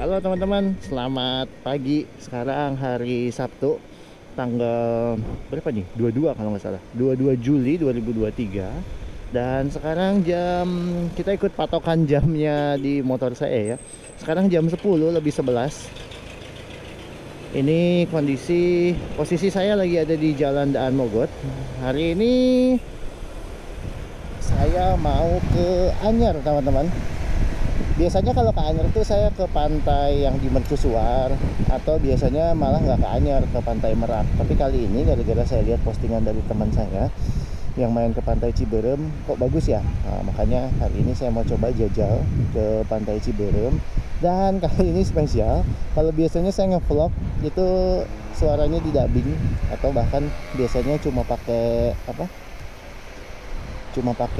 Halo teman-teman, selamat pagi. Sekarang hari Sabtu, tanggal berapa nih? 22 kalau nggak salah. 22 Juli 2023. Dan sekarang kita ikut patokan jamnya di motor saya ya. Sekarang jam 10 lebih 11. Ini posisi saya lagi ada di Jalan Daan Mogot. Hari ini saya mau ke Anyar, teman-teman. Biasanya kalau ke Anyar tuh saya ke pantai yang di Mercusuar, atau biasanya malah nggak ke Anyar, ke pantai Merak. Tapi kali ini gara-gara saya lihat postingan dari teman saya yang main ke pantai Ciberem, kok bagus ya. Nah, makanya hari ini saya mau coba jajal ke pantai Ciberem. Dan kali ini spesial. Kalau biasanya saya nge-vlog itu suaranya di dubbing, atau bahkan biasanya cuma pakai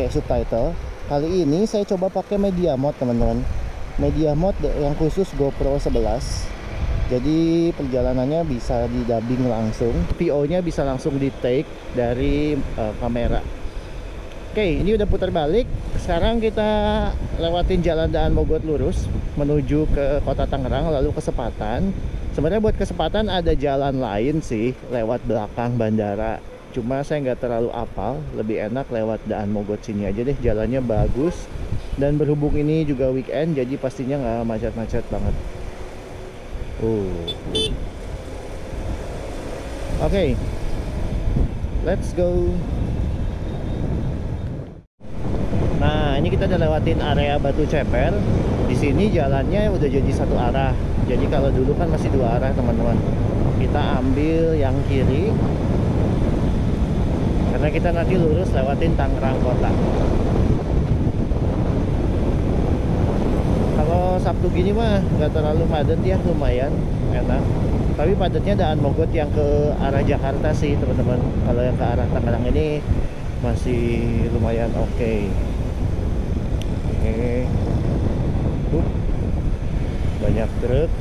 subtitle. Kali ini saya coba pakai media mode, teman-teman. Media mode yang khusus GoPro 11. Jadi perjalanannya bisa di dubbing langsung. VO-nya bisa langsung di take dari kamera. Oke, ini udah putar balik. Sekarang kita lewatin Jalan Daan Mogot lurus menuju ke Kota Tangerang, lalu ke Sepatan. Sebenarnya buat ke Sepatan ada jalan lain sih, lewat belakang bandara. Cuma saya nggak terlalu hafal, lebih enak lewat Daan Mogot sini aja deh. Jalannya bagus, dan berhubung ini juga weekend, jadi pastinya nggak macet-macet banget. Oke, let's go. Nah, ini kita udah lewatin area Batu Ceper. Di sini jalannya udah jadi satu arah. Jadi kalau dulu kan masih dua arah, teman-teman. Kita ambil yang kiri, karena kita nanti lurus lewatin Tangerang Kota. Kalau Sabtu gini mah nggak terlalu padat ya, lumayan enak. Tapi padatnya Daan Mogot yang ke arah Jakarta sih, teman-teman. Kalau yang ke arah Tangerang ini masih lumayan oke. Banyak truk,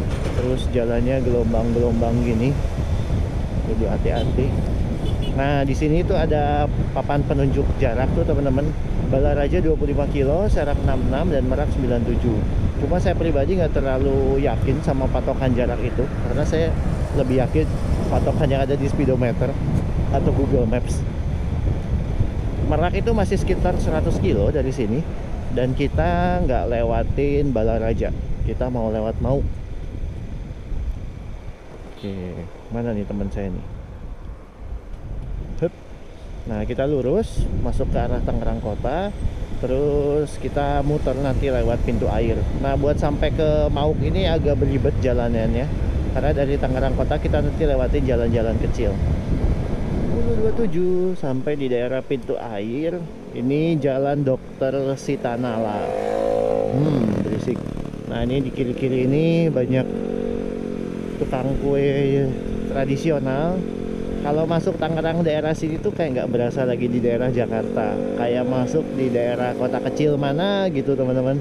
terus jalannya gelombang-gelombang gini. Lebih hati-hati. Nah, di sini tuh ada papan penunjuk jarak tuh, teman-teman. Balaraja 25 kilo, Serak 66, dan Merak 97. Cuma saya pribadi nggak terlalu yakin sama patokan jarak itu, karena saya lebih yakin patokan yang ada di speedometer atau Google Maps. Merak itu masih sekitar 100 kilo dari sini, dan kita nggak lewatin Balaraja. Kita mau lewat Mauk. Oke, mana nih teman saya nih? Nah, kita lurus masuk ke arah Tangerang Kota, terus kita muter nanti lewat pintu air. Nah, buat sampai ke Mauk ini agak berlibat jalanannya, karena dari Tangerang Kota kita nanti lewatin jalan-jalan kecil. 1027 sampai di daerah pintu air. Ini Jalan Dr. Sitanala. Berisik. Nah, ini di kiri-kiri ini banyak tukang kue tradisional. Kalau masuk Tangerang daerah sini tuh kayak nggak berasa lagi di daerah Jakarta, kayak masuk di daerah kota kecil mana gitu, teman-teman.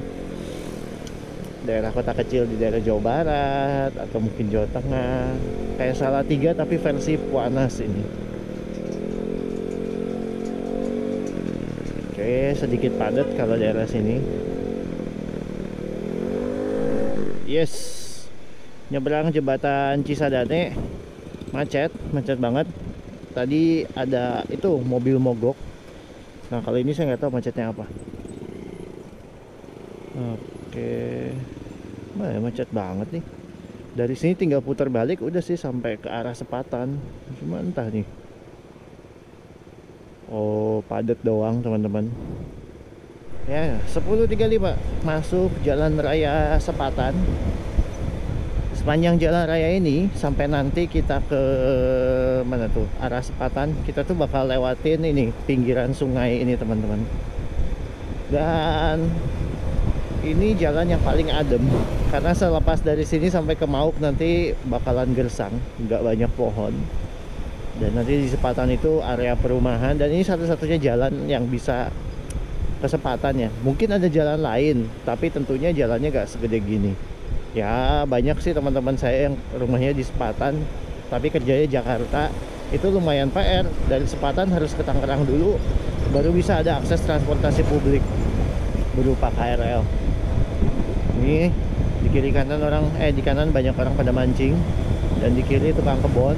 Daerah kota kecil di daerah Jawa Barat atau mungkin Jawa Tengah, kayak Salatiga tapi versi Puanas ini. Oke, sedikit padat kalau daerah sini. Yes, nyebrang jembatan Cisadane. Macet banget. Tadi ada itu mobil mogok. Nah, kali ini saya nggak tahu macetnya apa. Oke, macet banget nih. Dari sini tinggal putar balik udah sih sampai ke arah Sepatan. Cuma entah nih. Oh, padat doang, teman-teman. Ya, 10.35 masuk Jalan Raya Sepatan. Sepanjang jalan raya ini sampai nanti kita ke mana tuh, arah Sepatan, kita tuh bakal lewatin ini pinggiran sungai ini, teman-teman. Dan ini jalan yang paling adem, karena selepas dari sini sampai ke Mauk nanti bakalan gersang, nggak banyak pohon. Dan nanti di Sepatan itu area perumahan, dan ini satu-satunya jalan yang bisa ke Sepatan ya. Mungkin ada jalan lain, tapi tentunya jalannya nggak segede gini. Ya, banyak sih teman-teman saya yang rumahnya di Sepatan tapi kerjanya Jakarta. Itu lumayan PR. Dari Sepatan harus ke Tangerang dulu, baru bisa ada akses transportasi publik berupa KRL. Ini Di kiri kanan di kanan banyak orang pada mancing, dan di kiri tukang kebon.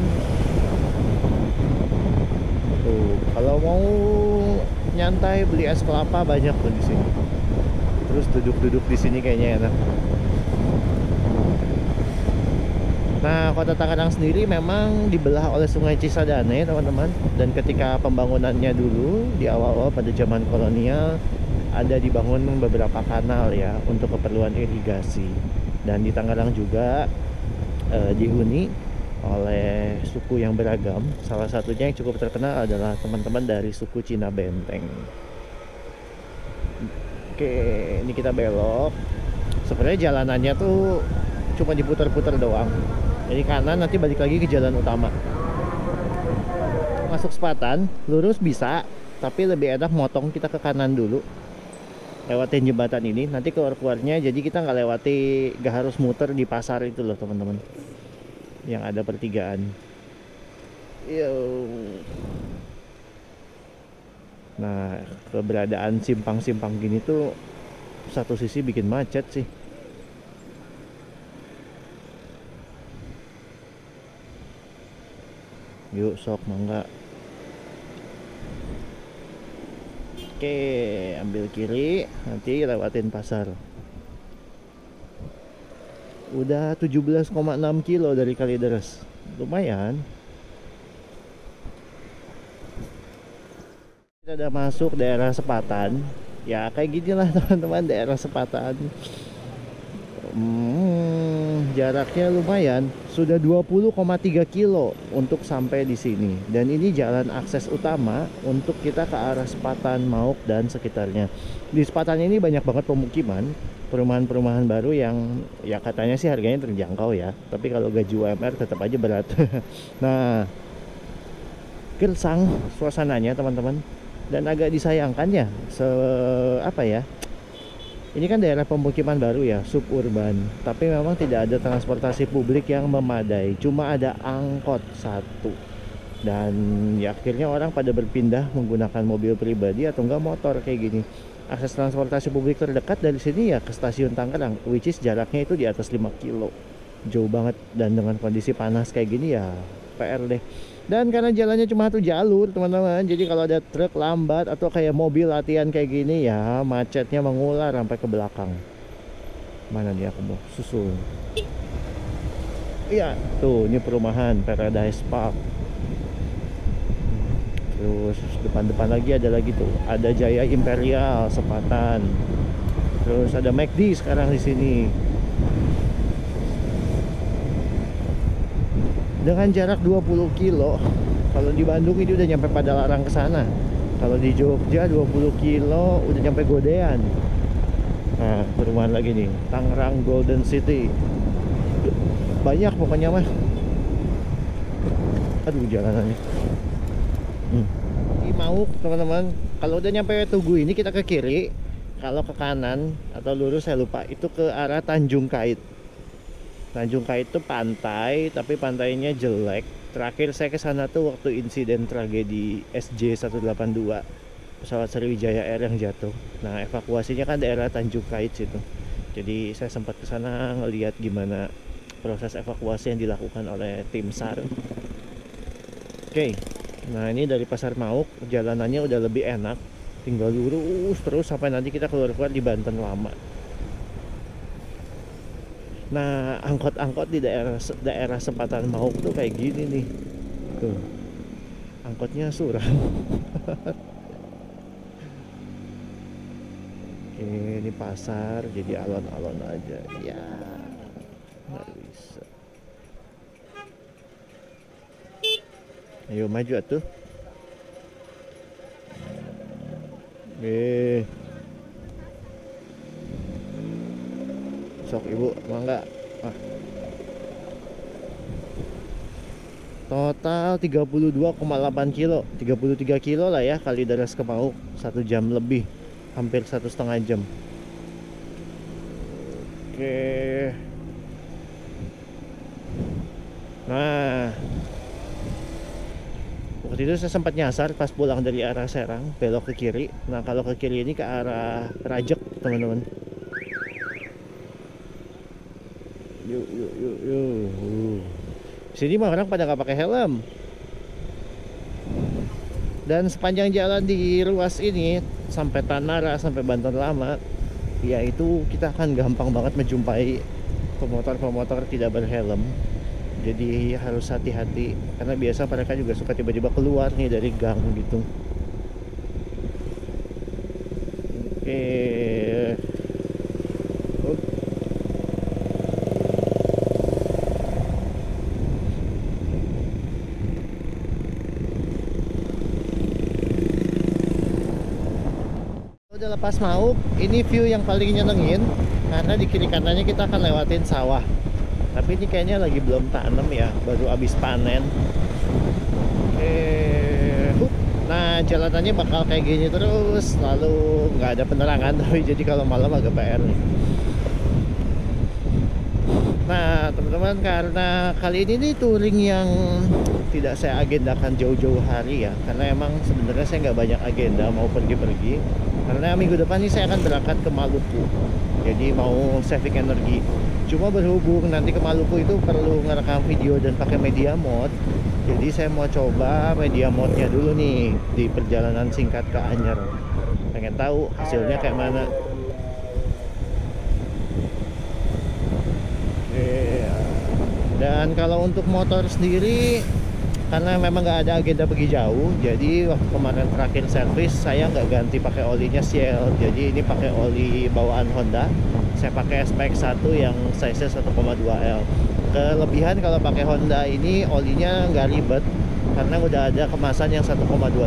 Tuh, kalau mau nyantai beli es kelapa banyak tuh di sini. Terus duduk-duduk di sini kayaknya enak. Nah, Kota Tangerang sendiri memang dibelah oleh Sungai Cisadane, teman-teman. Dan ketika pembangunannya dulu di awal-awal pada zaman kolonial, ada dibangun beberapa kanal ya untuk keperluan irigasi. Dan di Tangerang juga dihuni oleh suku yang beragam. Salah satunya yang cukup terkenal adalah teman-teman dari suku Cina Benteng. Oke, ini kita belok. Sebenarnya jalanannya tuh cuma diputar-putar doang. Jadi kanan, nanti balik lagi ke jalan utama. Masuk Sepatan, lurus bisa, tapi lebih enak motong kita ke kanan dulu. Lewatin jembatan ini, nanti keluar-keluarnya jadi kita nggak harus muter di pasar itu loh teman-teman. Yang ada pertigaan. Yo. Nah, keberadaan simpang-simpang gini tuh satu sisi bikin macet sih. Yuk sok mangga. Oke, ambil kiri, nanti lewatin pasar. Udah 17,6 kilo dari Kalideres. Lumayan. Kita udah masuk daerah Sepatan. Ya kayak gini lah teman-teman, daerah Sepatan. Jaraknya lumayan, sudah 20,3 kilo untuk sampai di sini. Dan ini jalan akses utama untuk kita ke arah Sepatan, Mauk dan sekitarnya. Di Sepatan ini banyak banget pemukiman, perumahan-perumahan baru yang ya katanya sih harganya terjangkau ya. Tapi kalau gaji UMR tetap aja berat. Nah, gersang suasananya teman-teman, dan agak disayangkan ya. Ini kan daerah pemukiman baru ya, suburban. Tapi memang tidak ada transportasi publik yang memadai. Cuma ada angkot satu. Dan ya akhirnya orang pada berpindah menggunakan mobil pribadi atau enggak motor kayak gini. Akses transportasi publik terdekat dari sini ya ke stasiun Tangerang, which is jaraknya itu di atas 5 kilo. Jauh banget, dan dengan kondisi panas kayak gini ya PR deh. Dan karena jalannya cuma satu jalur teman-teman, jadi kalau ada truk lambat atau kayak mobil latihan kayak gini ya macetnya mengular sampai ke belakang. Mana dia, aku mau susul. Iya tuh, ini perumahan Paradise Park. Terus depan-depan lagi ada lagi tuh, ada Jaya Imperial Sepatan. Terus ada McD sekarang di sini. Dengan jarak 20 kilo. Kalau di Bandung ini udah nyampe pada larang ke sana. Kalau di Jogja 20 kilo udah nyampe Godean. Nah, perumahan lagi nih, Tangerang Golden City. Banyak pokoknya mah. Aduh jalanannya. Di Mauk teman-teman, kalau udah nyampe Tugu ini kita ke kiri. Kalau ke kanan atau lurus saya lupa, itu ke arah Tanjung Kait. Tanjung Kait itu pantai, tapi pantainya jelek. Terakhir saya ke sana tuh waktu insiden tragedi SJ182, pesawat Sriwijaya Air yang jatuh. Nah, evakuasinya kan daerah Tanjung Kait situ. Jadi saya sempat ke sana ngelihat gimana proses evakuasi yang dilakukan oleh tim SAR. Oke. Nah, ini dari Pasar Mauk, jalanannya udah lebih enak. Tinggal lurus terus sampai nanti kita keluar-keluar di Banten Lama. Nah, angkot-angkot di daerah Sepatan Mauk tuh kayak gini nih. Tuh. Angkotnya suram. Oke, ini pasar jadi alon-alon aja. Ya. Nggak bisa. Ayo maju atuh. Sok ibu, mangga. Total 32,8 kilo, 33 kilo lah ya Kalideres ke Mauk. 1 jam lebih, hampir 1,5 jam. Oke. Nah, waktu itu saya sempat nyasar pas pulang dari arah Serang, belok ke kiri. Nah, kalau ke kiri ini ke arah Rajek teman-teman. Yuk, yuk, yuk, yuk. Sini mah orang pada nggak pakai helm. Dan sepanjang jalan di ruas ini sampai Tanara, sampai Banten Lama, yaitu kita akan gampang banget menjumpai pemotor-pemotor tidak berhelm. Jadi harus hati-hati karena biasa mereka juga suka tiba-tiba keluar nih dari gang gitu. Oke. Udah lepas mau, ini view yang paling nyenengin karena di kiri kanannya kita akan lewatin sawah. Tapi ini kayaknya lagi belum tanam ya, baru habis panen. Nah jalanannya bakal kayak gini terus, lalu nggak ada penerangan tapi jadi kalau malam agak PR nih. Nah teman-teman, karena kali ini nih touring yang tidak saya agendakan jauh-jauh hari ya, karena emang sebenarnya saya nggak banyak agenda mau pergi-pergi. Karena minggu depan ini saya akan berangkat ke Maluku, jadi mau saving energi. Cuma berhubung nanti ke Maluku itu perlu ngerekam video dan pakai media mode, jadi saya mau coba media mode-nya dulu nih di perjalanan singkat ke Anyer. Pengen tahu hasilnya kayak mana. Dan kalau untuk motor sendiri, karena memang nggak ada agenda pergi jauh, jadi waktu kemarin terakhir servis saya nggak ganti pakai olinya Shell, jadi ini pakai oli bawaan Honda. Saya pakai SPX 1 yang size 1,2L. Kelebihan kalau pakai Honda ini olinya nggak ribet karena udah ada kemasan yang 1,2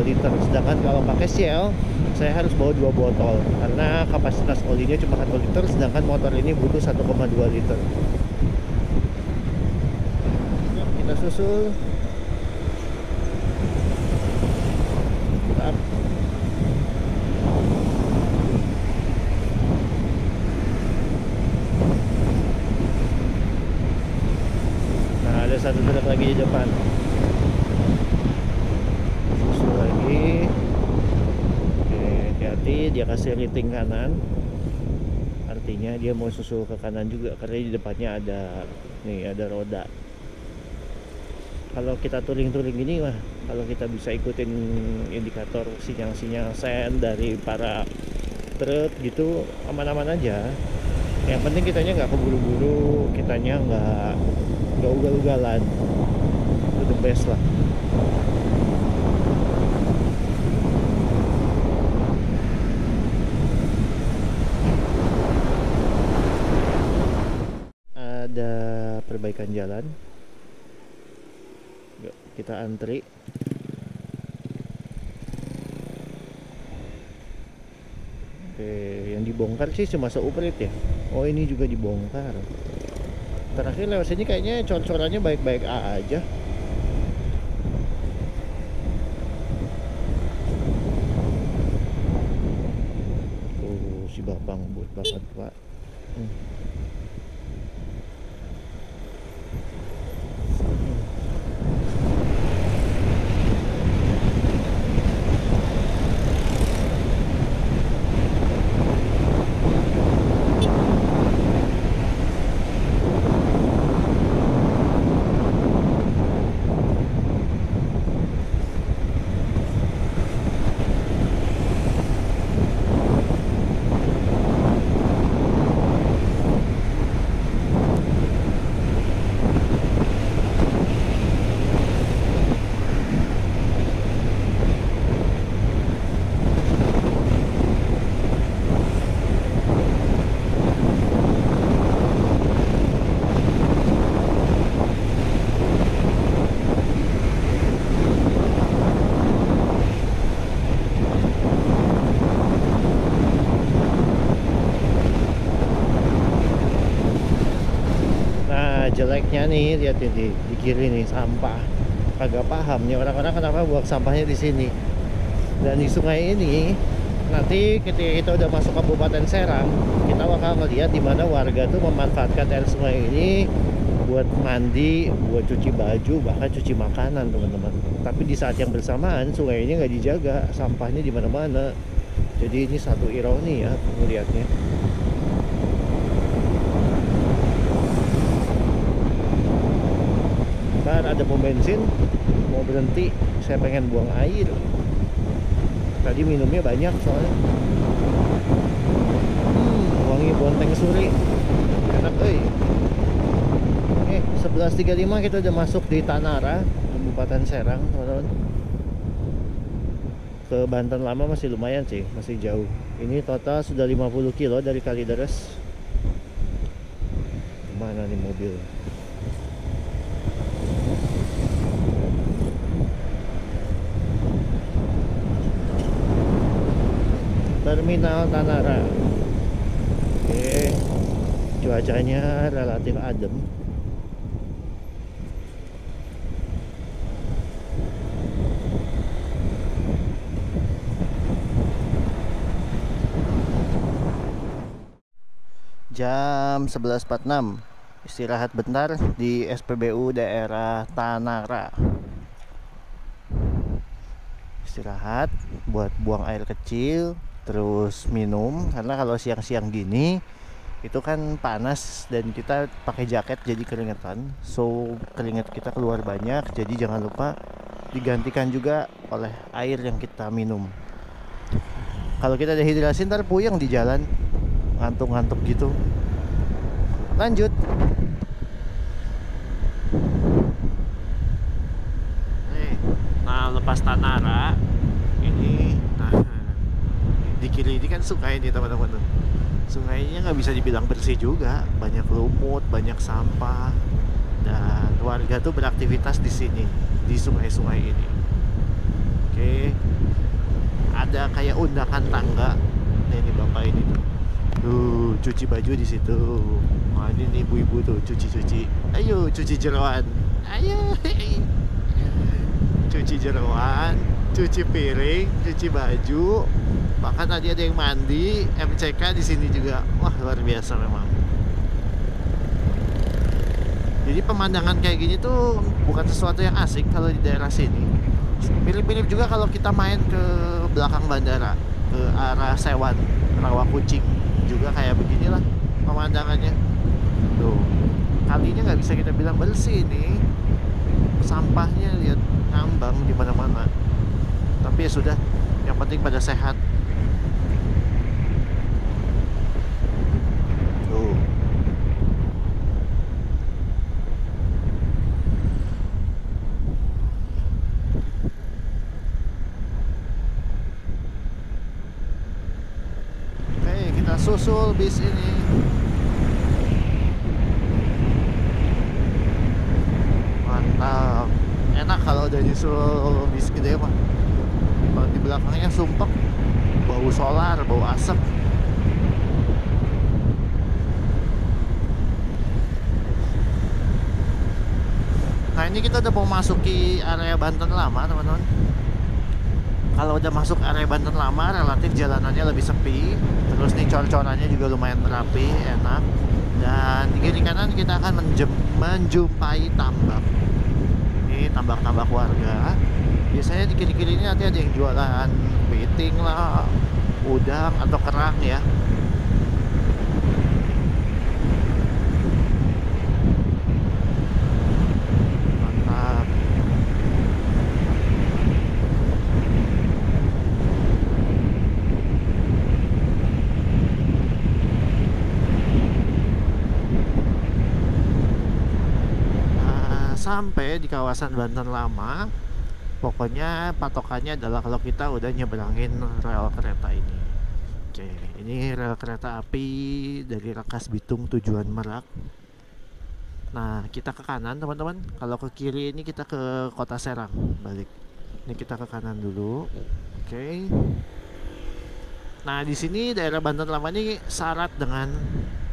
liter. Sedangkan kalau pakai Shell saya harus bawa 2 botol karena kapasitas olinya cuma 1 liter, sedangkan motor ini butuh 1,2 liter. Kita susul. Nah, ada satu truk lagi di depan. Susul lagi. Oke, hati-hati, dia kasih rating kanan. Artinya dia mau susul ke kanan juga karena di depannya ada roda. Kalau kita touring-touring gini mah, kalau kita bisa ikutin indikator sinyal-sinyal sen dari para truk gitu, aman-aman aja. Yang penting kitanya nggak keburu-buru, kitanya nggak ugal-ugalan. Itu the best lah. Ada perbaikan jalan. Yuk, kita antri. Oke, yang dibongkar sih cuma seuprit ya. Oh, ini juga dibongkar. Terakhir lewat sini kayaknya cor-corannya baik-baik aja. Tuh si Bapang buat banget Pak. Jeleknya nih, lihat ini di kiri nih sampah. Kagak paham nih orang-orang kenapa buang sampahnya di sini. Dan di sungai ini nanti ketika kita udah masuk Kabupaten Serang, kita bakal ngeliat di mana warga tuh memanfaatkan air sungai ini buat mandi, buat cuci baju, bahkan cuci makanan, teman-teman. Tapi di saat yang bersamaan sungai ini nggak dijaga, sampahnya di mana-mana. Jadi ini satu ironi ya melihatnya. Kan ada pom bensin, mau berhenti, saya pengen buang air. Tadi minumnya banyak soalnya. Wangi Bonteng Suri, enak euy. 11.35 kita udah masuk di Tanara, Kabupaten Serang, teman-teman. Ke Banten Lama masih lumayan sih, masih jauh. Ini total sudah 50 kilo dari Kalideres. Mana nih mobil? Terminal Tanara. Oke, cuacanya relatif adem. Jam 11.46, istirahat bentar di SPBU daerah Tanara. Istirahat buat buang air kecil, terus minum, karena kalau siang-siang gini itu kan panas dan kita pakai jaket jadi keringetan. So keringat kita keluar banyak, jadi jangan lupa digantikan juga oleh air yang kita minum. Kalau kita dehidrasi ntar puyeng di jalan, ngantuk-ngantuk gitu. Lanjut. Nah, lepas Tanara ini, nah di kiri ini kan sungai nih teman-teman tuh. Sungainya nggak bisa dibilang bersih juga, banyak lumut, banyak sampah, dan warga tuh beraktivitas di sini, di sungai-sungai ini. Oke, ada kayak undakan tangga. Nah, ini bapak ini tuh cuci baju di situ. Nah, ini ibu-ibu tuh cuci-cuci. Ayo cuci jeroan. Ayo. Cuci jeroan, cuci piring, cuci baju. Bahkan tadi ada yang mandi, MCK di sini juga. Wah, luar biasa memang. Jadi pemandangan kayak gini tuh bukan sesuatu yang asik kalau di daerah sini. Mirip-mirip juga kalau kita main ke belakang bandara, ke arah Sewan, Rawa Kucing, juga kayak beginilah pemandangannya. Tuh, kalinya nggak bisa kita bilang bersih nih. Sampahnya lihat ngambang di mana-mana. Tapi ya sudah, yang penting pada sehat. Tuh. Oke, kita susul bis ini. Mantap. Enak kalau udah nyusul bis gede mah. Kalau di belakangnya sumpek, bau solar, bau asap. Nah, ini kita udah mau masuki area Banten Lama, teman-teman. Kalau udah masuk area Banten Lama, relatif jalanannya lebih sepi. Terus nih cor-corannya juga lumayan rapi, enak. Dan di kiri kanan kita akan menjumpai tambak. Ini tambak-tambak warga. Biasanya di kiri-kiri ini nanti ada yang jualan kepiting lah, udang atau kerang ya. Mantap. Nah, sampai di kawasan Banten Lama. Pokoknya patokannya adalah kalau kita udah nyeberangin rel kereta ini. Oke, ini rel kereta api dari Rangkas Bitung tujuan Merak. Nah, kita ke kanan teman-teman. Kalau ke kiri ini kita ke Kota Serang, balik. Ini kita ke kanan dulu. Oke. Nah, di sini daerah Banten Lama ini syarat dengan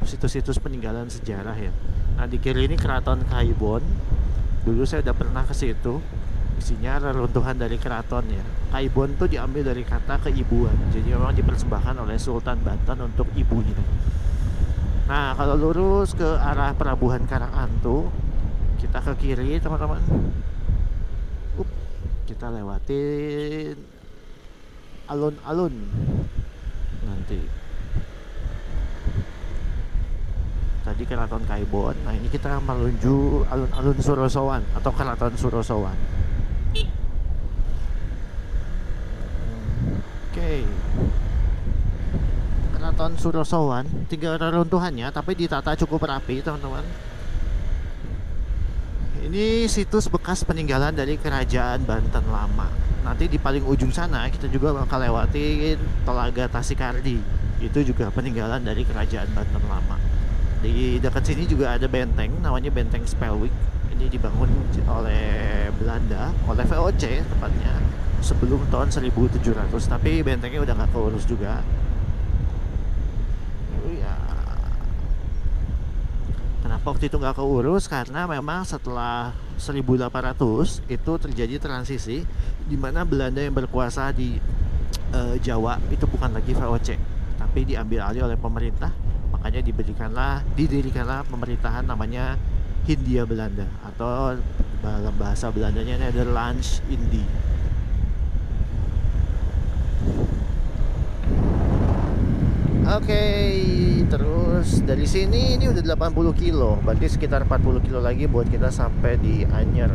situs-situs peninggalan sejarah ya. Nah, di kiri ini Keraton Kaibon. Dulu saya udah pernah ke situ. Isinya reruntuhan dari keraton ya. Kaibon tuh diambil dari kata keibuan. Jadi memang dipersembahkan oleh Sultan Banten untuk ibunya. Nah, kalau lurus ke arah Pelabuhan Karangantu, kita ke kiri teman-teman. Kita lewatin alun-alun nanti. Tadi di Keraton Kaibon. Nah ini kita menuju alun-alun Surosowan atau Keraton Surosowan. Oke. Keraton Surosowan tinggal reruntuhannya, tapi ditata cukup rapi teman-teman. Ini situs bekas peninggalan dari Kerajaan Banten lama. Nanti di paling ujung sana kita juga bakal lewatin Telaga Tasikardi. Itu juga peninggalan dari Kerajaan Banten lama. Di dekat sini juga ada benteng, namanya Benteng Spelwick. Ini dibangun oleh Belanda, oleh VOC tepatnya, sebelum tahun 1700. Tapi bentengnya udah nggak keurus juga. Kenapa waktu itu nggak keurus? Karena memang setelah 1800 itu terjadi transisi di mana Belanda yang berkuasa di Jawa itu bukan lagi VOC, tapi diambil alih oleh pemerintah. Makanya didirikanlah pemerintahan namanya Hindia Belanda, atau dalam bahasa Belandanya Nederlands Indie. Oke, terus dari sini ini udah 80 kilo, berarti sekitar 40 kilo lagi buat kita sampai di Anyer.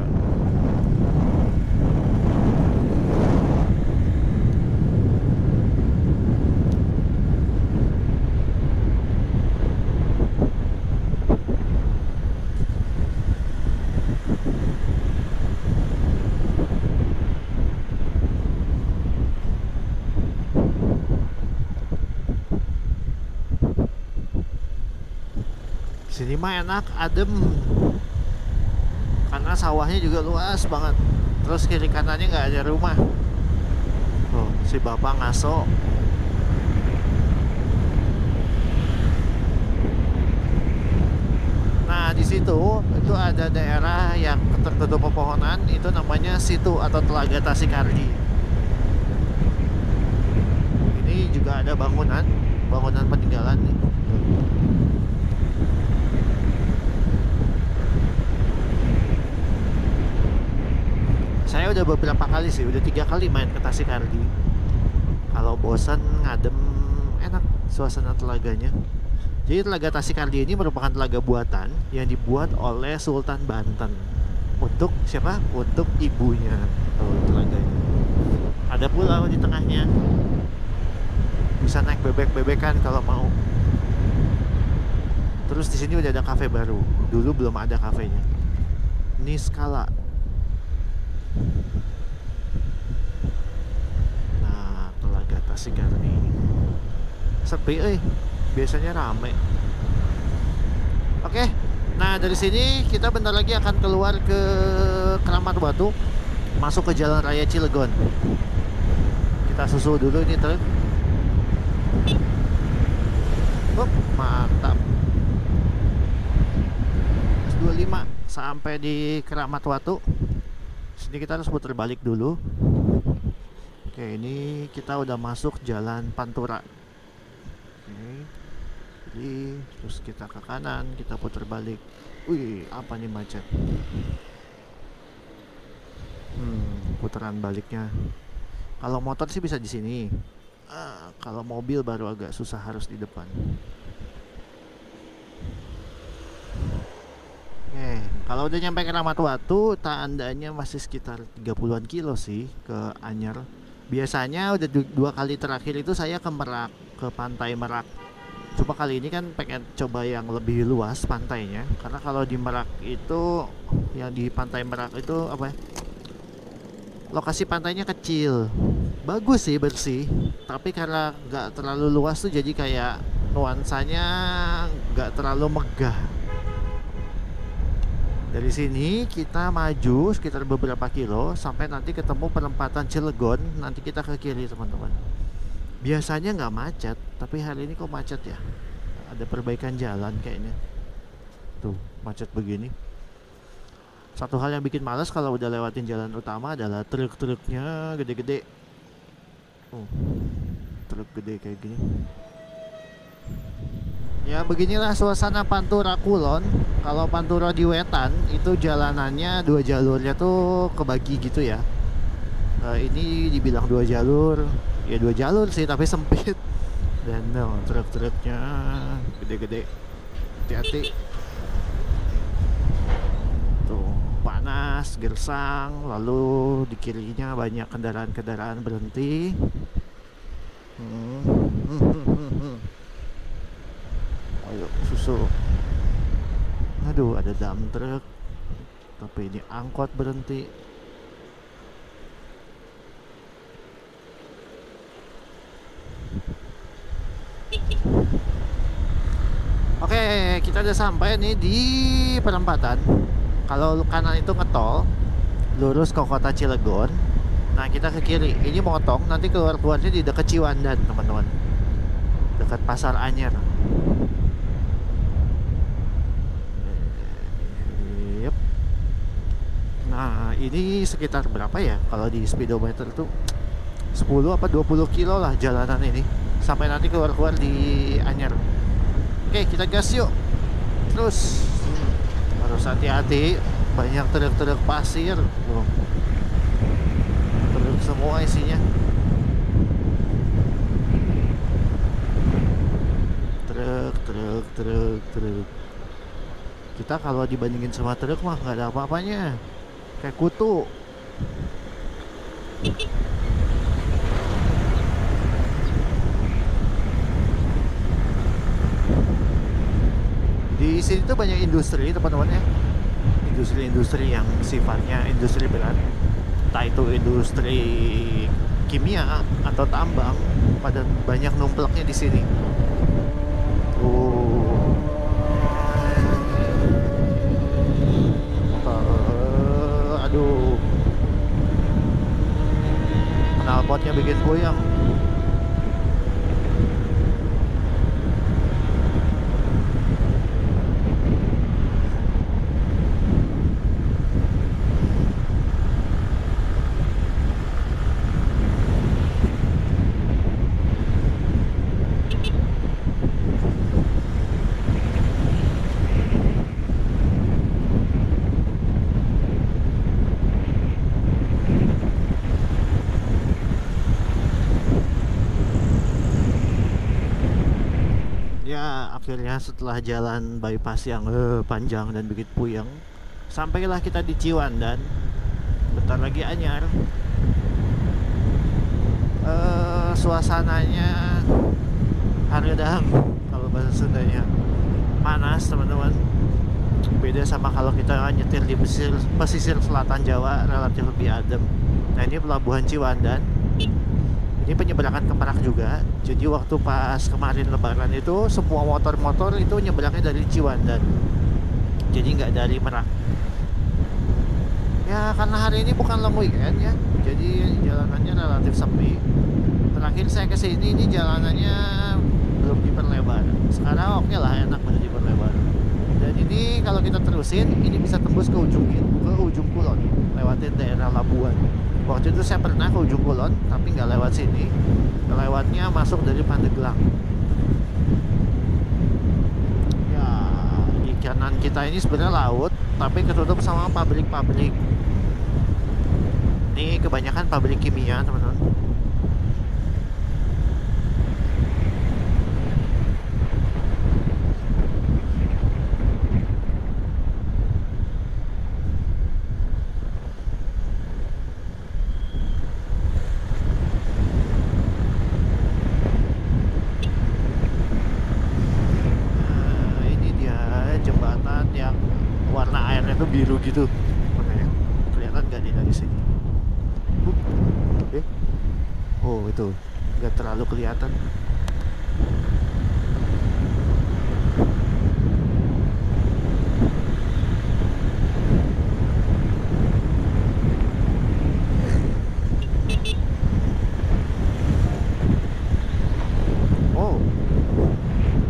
Sini mah enak, adem, karena sawahnya juga luas banget. Terus kiri kanannya nggak ada rumah. Oh, si bapak ngaso. Nah di situ itu ada daerah yang tertutup pepohonan, itu namanya situ atau Telaga Tasikardi. Ini juga ada bangunan peninggalan nih. Saya udah beberapa kali sih, udah 3 kali main ke Tasikardi. Kalau bosan ngadem, enak suasana telaganya. Jadi Telaga Tasikardi ini merupakan telaga buatan yang dibuat oleh Sultan Banten. Untuk siapa? Untuk ibunya. Oh, telaganya. Ada pulau di tengahnya. Bisa naik bebek-bebekan kalau mau. Terus di sini udah ada kafe baru. Dulu belum ada kafenya. Ini Skala. Nah, Telaga Tasikardi sepi, biasanya rame. Oke, nah dari sini kita bentar lagi akan keluar ke Keramat Batu, masuk ke Jalan Raya Cilegon. Kita susul dulu ini truk. Mantap. 25 sampai di Keramat Batu. Sini kita harus putar balik dulu. Oke, ini kita udah masuk Jalan Pantura. Oke. Jadi terus kita ke kanan, kita putar balik. Wih, apa nih macet? Putaran baliknya. Kalau motor sih bisa di sini. Kalau mobil baru agak susah, harus di depan. Kalau udah nyampe Keramat Batu, tandanya masih sekitar 30-an kilo sih ke Anyer. Biasanya udah 2 kali terakhir itu saya ke Merak, ke Pantai Merak. Cuma kali ini kan pengen coba yang lebih luas pantainya, karena kalau di Merak itu, yang di Pantai Merak itu apa ya? Lokasi pantainya kecil, bagus sih, bersih, tapi karena nggak terlalu luas tuh jadi kayak nuansanya nggak terlalu megah. Dari sini kita maju sekitar beberapa kilo sampai nanti ketemu perempatan Cilegon. Nanti kita ke kiri teman-teman. Biasanya nggak macet, tapi hari ini kok macet ya? Ada perbaikan jalan kayaknya. Tuh, macet begini. Satu hal yang bikin males kalau udah lewatin jalan utama adalah truk-truknya gede-gede. Truk gede kayak gini. Ya beginilah suasana Pantura Kulon. Kalau Pantura di Wetan itu jalanannya 2 jalurnya tuh kebagi gitu ya. Ini dibilang 2 jalur, ya 2 jalur sih tapi sempit. Dan truk-truknya gede-gede. hati-hati. Tuh, panas, gersang, lalu di kirinya banyak kendaraan-kendaraan berhenti. Ayo, susul. Aduh, ada dump truck. Tapi ini angkot berhenti. Oke, kita udah sampai nih di perempatan. Kalau kanan itu ngetol, lurus ke kota Cilegon. Nah, kita ke kiri. Ini motong, nanti keluarnya di dekat Ciwandan, teman-teman. Dekat Pasar Anyer. Yep. Nah, ini sekitar berapa ya? Kalau di speedometer tuh 10 apa 20 kilo lah jalanan ini. Sampai nanti keluar di Anyer. Oke, kita gas yuk. Terus harus hati-hati, banyak truk-truk pasir. Truk semua isinya. Truk. Kita kalau dibandingin sama truk mah nggak ada apa-apanya. Kayak kutu. Di sini tuh banyak industri, teman-teman ya. Industri-industri yang sifatnya industri berat. Entah itu industri kimia atau tambang, pada banyak numplaknya di sini. Aduh. Knalpotnya bikin goyang. Akhirnya setelah jalan bypass yang panjang dan bikin puyeng, sampailah kita di Ciwandan. Bentar lagi Anyar. Suasananya hareudang kalau bahasa Sundanya. Panas, teman-teman. Beda sama kalau kita nyetir di pesisir selatan Jawa, relatif lebih adem. Nah, ini pelabuhan Ciwandan. Ini penyeberangan ke Merak juga. Jadi waktu pas kemarin Lebaran itu semua motor-motor itu nyeberangnya dari Ciwandan. Jadi nggak dari Merak. Ya karena hari ini bukan long weekend ya. Jadi jalanannya relatif sepi. Terakhir saya kesini ini jalanannya belum diperlebar. Sekarang oke lah, enak banget diperlebar. Dan ini kalau kita terusin, ini bisa tembus ke ujung kulon, lewatin daerah Labuan. Waktu itu saya pernah ke ujung kulon, tapi nggak lewat sini. Lewatnya masuk dari Pandeglang. Ya, di kanan kita ini sebenarnya laut, tapi ketutup sama pabrik-pabrik. Ini kebanyakan pabrik kimia, teman-teman. Biru gitu, makanya kelihatan gak dari sini? Oh itu nggak terlalu kelihatan. Oh,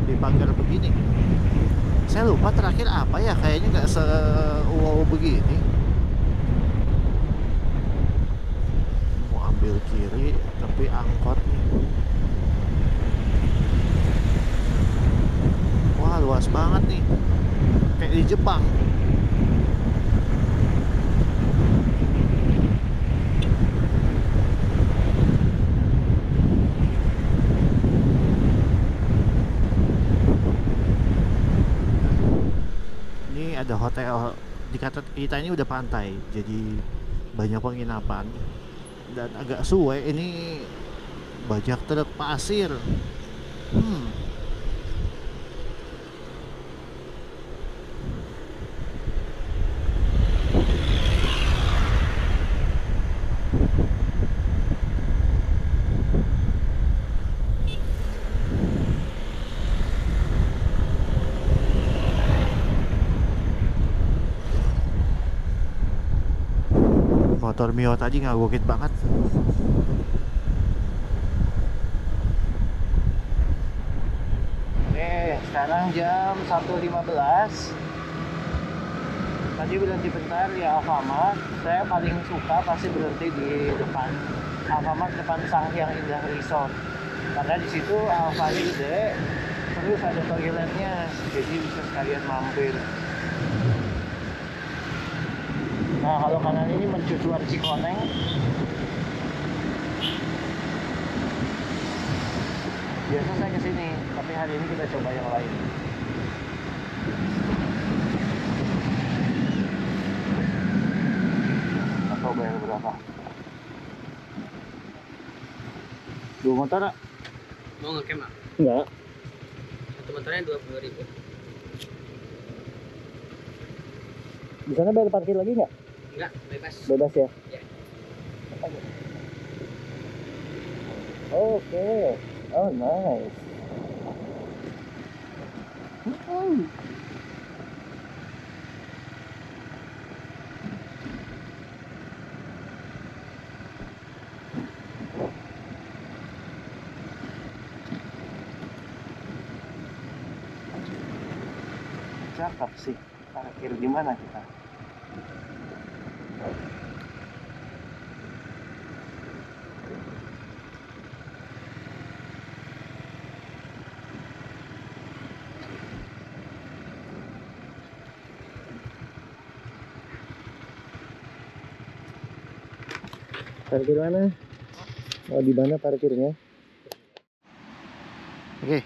di pagar begini. Saya lupa terakhir apa ya, kayaknya nggak se-wow begini. Mau ambil kiri tapi angkot nih. Wah, luas banget nih, kayak di Jepang. ada hotel di kita ini udah pantai, jadi banyak penginapan dan agak suwe ini, banyak truk pasir. Motor Mio tadi ngagokit banget. Oke, sekarang jam 1.15. Tadi berhenti bentar di Alfamart. Saya paling suka pasti berhenti di depan Alfamart, depan Sanghyang Indah Resort. Karena di situ Alfanya gede, terus ada toiletnya, jadi bisa sekalian mampir. Nah, kalau kanan ini mercusuar Cikoneng. Biasa saya kesini, tapi hari ini kita coba yang lain. Atau bayar berapa? 2 motor, Kak? Mau ngecamp Mak? Enggak. Satu motornya 20.000. Di sana bayar parkir lagi nggak? Enggak, bebas. Bebas ya? Ya. Oke. Oh, nice. Cakep sih. Parkir di mana kita? Parkir mana? Oh, di mana parkirnya? Oke.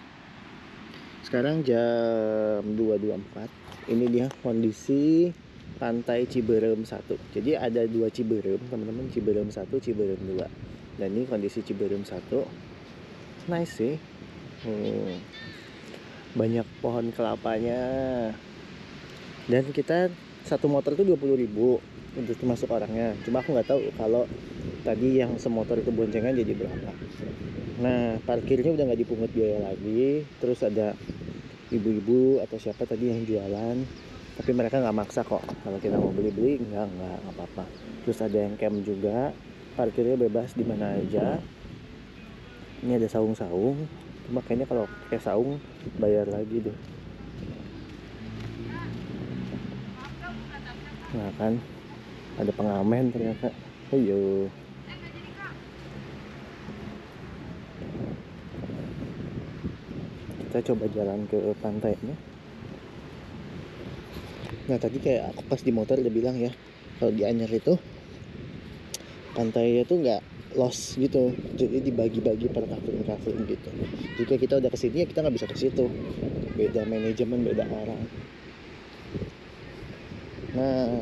Sekarang jam 2.24. Ini dia kondisi pantai Ciberem 1. Jadi ada 2 Ciberem, teman-teman. Ciberem 1, Ciberem 2. Dan ini kondisi Ciberem 1. Nice sih. Banyak pohon kelapanya. Dan kita satu motor itu 20.000 untuk masuk orangnya. Cuma aku nggak tahu kalau tadi yang semotor itu boncengan jadi berapa. Nah, parkirnya udah nggak dipungut biaya lagi. Terus ada ibu-ibu atau siapa tadi yang jualan, tapi mereka nggak maksa kok. Kalau kita mau beli nggak apa-apa. Terus ada yang camp juga, parkirnya bebas di mana aja. Ini ada saung-saung, cuma kayaknya kalau pakai saung bayar lagi deh. Nah kan, ada pengamen ternyata. Ayo. Kita coba jalan ke pantainya. Nah, tadi kayak aku pas di motor udah bilang ya, kalau di Anyer itu pantainya tuh nggak los gitu, jadi dibagi-bagi per kafling gitu. Jika kita udah kesini ya kita nggak bisa ke situ, beda manajemen, beda orang. Nah,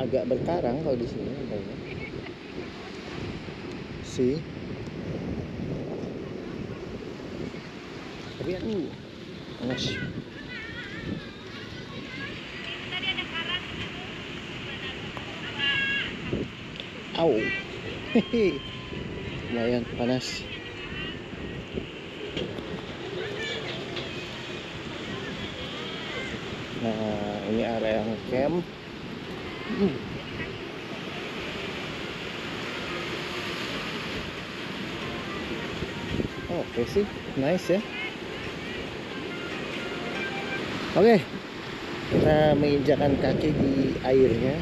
agak berkarang kalau di sini kayaknya. Sih. Tapi panas. Au. Hehe. Lumayan panas. Nah, ini area yang camp. Oke sih, nice ya. Oke, kita menginjakan kaki di airnya.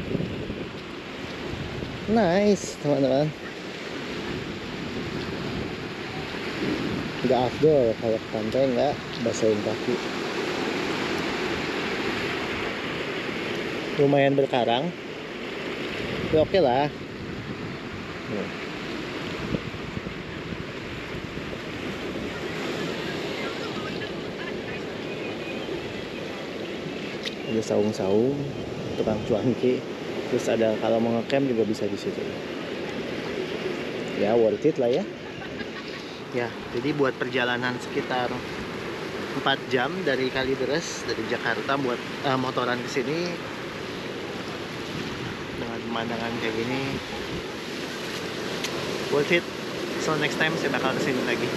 Nice, teman-teman. Nggak afdol kalau ke pantai nggak basahin kaki. Lumayan berkarang, tapi oke lah. ada saung-saung, tukang cuanki, terus ada kalau mau ngecamp juga bisa di situ. Ya worth it lah ya. Ya, jadi buat perjalanan sekitar 4 jam dari Kalideres, dari Jakarta buat motoran ke sini dengan pemandangan kayak gini, worth it. So next time saya bakal kesini lagi.